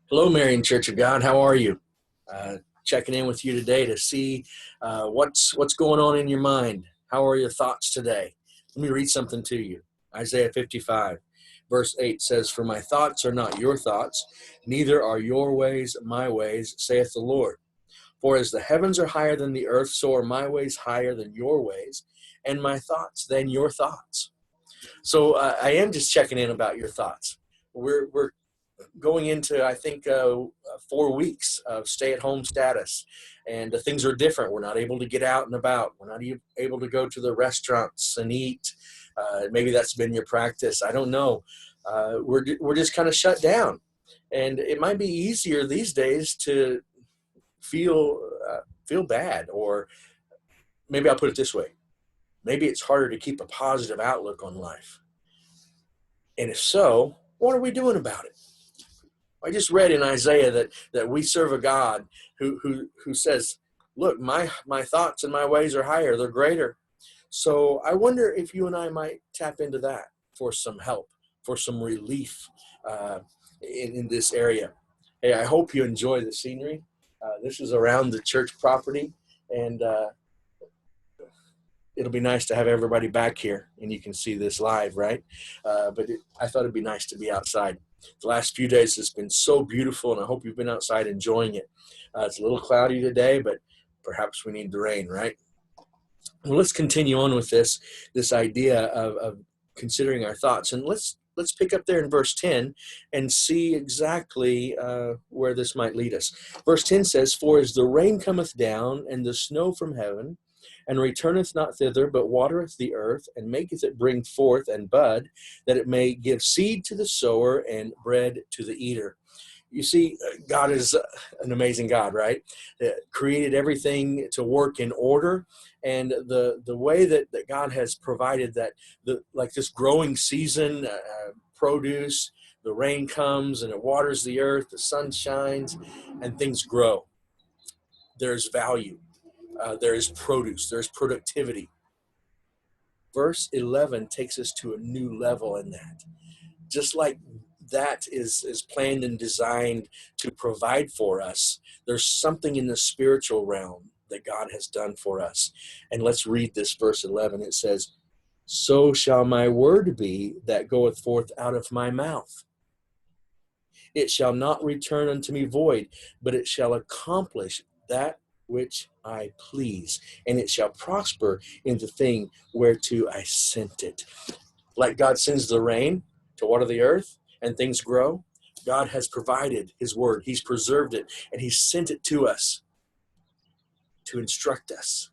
Hello, Marian Church of God. How are you? Checking in with you today to see what's going on in your mind. How are your thoughts today? Let me read something to you. Isaiah 55, verse 8 says, "For my thoughts are not your thoughts, neither are your ways my ways, saith the Lord. For as the heavens are higher than the earth, so are my ways higher than your ways, and my thoughts than your thoughts." So I am just checking in about your thoughts. We're going into, I think, 4 weeks of stay-at-home status, and things are different. We're not able to get out and about. We're not able to go to the restaurants and eat. Maybe that's been your practice. I don't know. We're just kind of shut down, and it might be easier these days to feel bad, or maybe I'll put it this way: maybe it's harder to keep a positive outlook on life. And if so, what are we doing about it? I just read in Isaiah that we serve a God who says, look, my thoughts and my ways are higher, they're greater. So I wonder if you and I might tap into that for some help, for some relief in this area. Hey, I hope you enjoy the scenery. This is around the church property, and it'll be nice to have everybody back here and you can see this live, right? I thought it'd be nice to be outside. The last few days has been so beautiful, and I hope you've been outside enjoying it. It's a little cloudy today, but perhaps we need the rain, right? Well, let's continue on with this idea of considering our thoughts, and let's pick up there in verse 10 and see exactly where this might lead us. Verse 10 says, "For as the rain cometh down and the snow from heaven, and returneth not thither, but watereth the earth, and maketh it bring forth and bud, that it may give seed to the sower and bread to the eater." You see, God is an amazing God, right? Created everything to work in order, and the way that God has provided that, like this growing season, produce, the rain comes and it waters the earth, the sun shines, and things grow. There's value. There is produce. There's productivity. Verse 11 takes us to a new level in that. Just like that is planned and designed to provide for us, there's something in the spiritual realm that God has done for us. And let's read this verse 11. It says, "So shall my word be that goeth forth out of my mouth. It shall not return unto me void, but it shall accomplish that which I please, and it shall prosper in the thing whereto I sent it." Like God sends the rain to water the earth and things grow, God has provided his word. He's preserved it, and he's sent it to us to instruct us,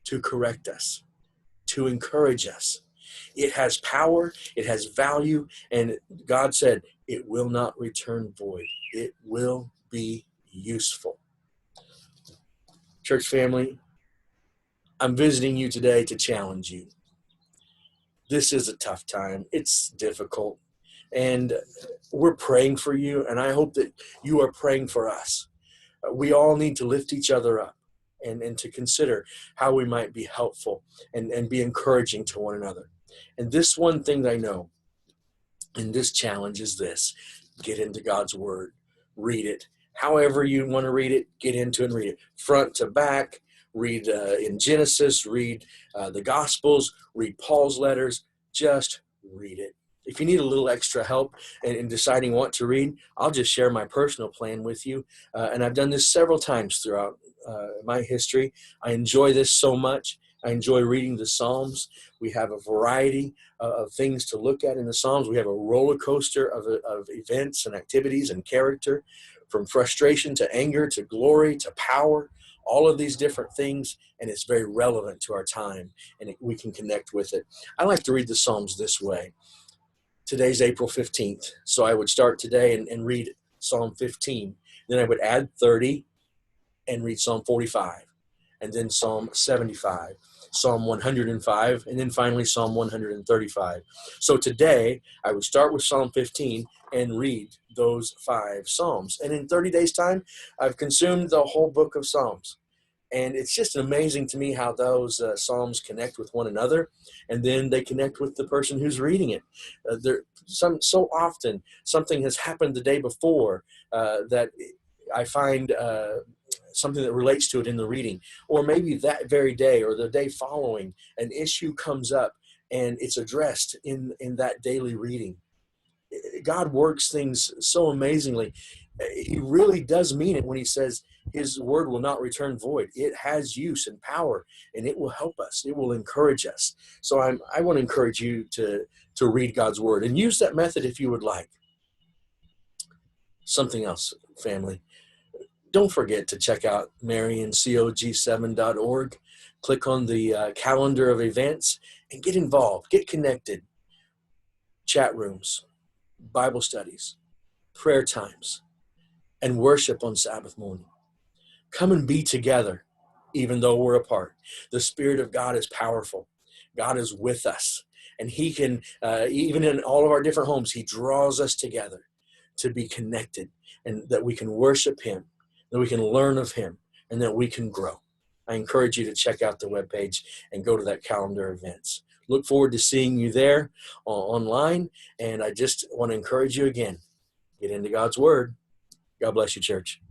to correct us, to encourage us. It has power, it has value, and God said it will not return void. It will be useful. Church family, I'm visiting you today to challenge you. This is a tough time. It's difficult. And we're praying for you, and I hope that you are praying for us. We all need to lift each other up and to consider how we might be helpful and be encouraging to one another. And this one thing that I know in this challenge is this: get into God's word, read it. However you want to read it, get into it and read it. Front to back, read in Genesis, read the Gospels, read Paul's letters, just read it. If you need a little extra help in deciding what to read, I'll just share my personal plan with you. And I've done this several times throughout my history. I enjoy this so much. I enjoy reading the Psalms. We have a variety of things to look at in the Psalms. We have a roller coaster of events and activities and character, from frustration to anger to glory to power, all of these different things, and it's very relevant to our time, and we can connect with it. I like to read the Psalms this way. Today's April 15th, so I would start today and read Psalm 15. Then I would add 30 and read Psalm 45, and then Psalm 75, Psalm 105, and then finally Psalm 135. So today I would start with Psalm 15 and read those 5 Psalms. And in 30 days' time, I've consumed the whole book of Psalms. And it's just amazing to me how those Psalms connect with one another, and then they connect with the person who's reading it. So often something has happened the day before that I find something that relates to it in the reading, or maybe that very day or the day following, an issue comes up and it's addressed in that daily reading. God works things so amazingly. He really does mean it when he says his word will not return void. It has use and power, and it will help us. It will encourage us. So I want to encourage you to read God's word and use that method if you would like. Something else, family. Don't forget to check out MarionCog7.org. Click on the calendar of events and get involved, get connected. Chat rooms, Bible studies, prayer times, and worship on Sabbath morning. Come and be together, even though we're apart. The Spirit of God is powerful. God is with us. And he can, even in all of our different homes, he draws us together to be connected, and that we can worship him, that we can learn of him, and that we can grow. I encourage you to check out the webpage and go to that calendar of events. Look forward to seeing you there online. And I just want to encourage you again, get into God's word. God bless you, church.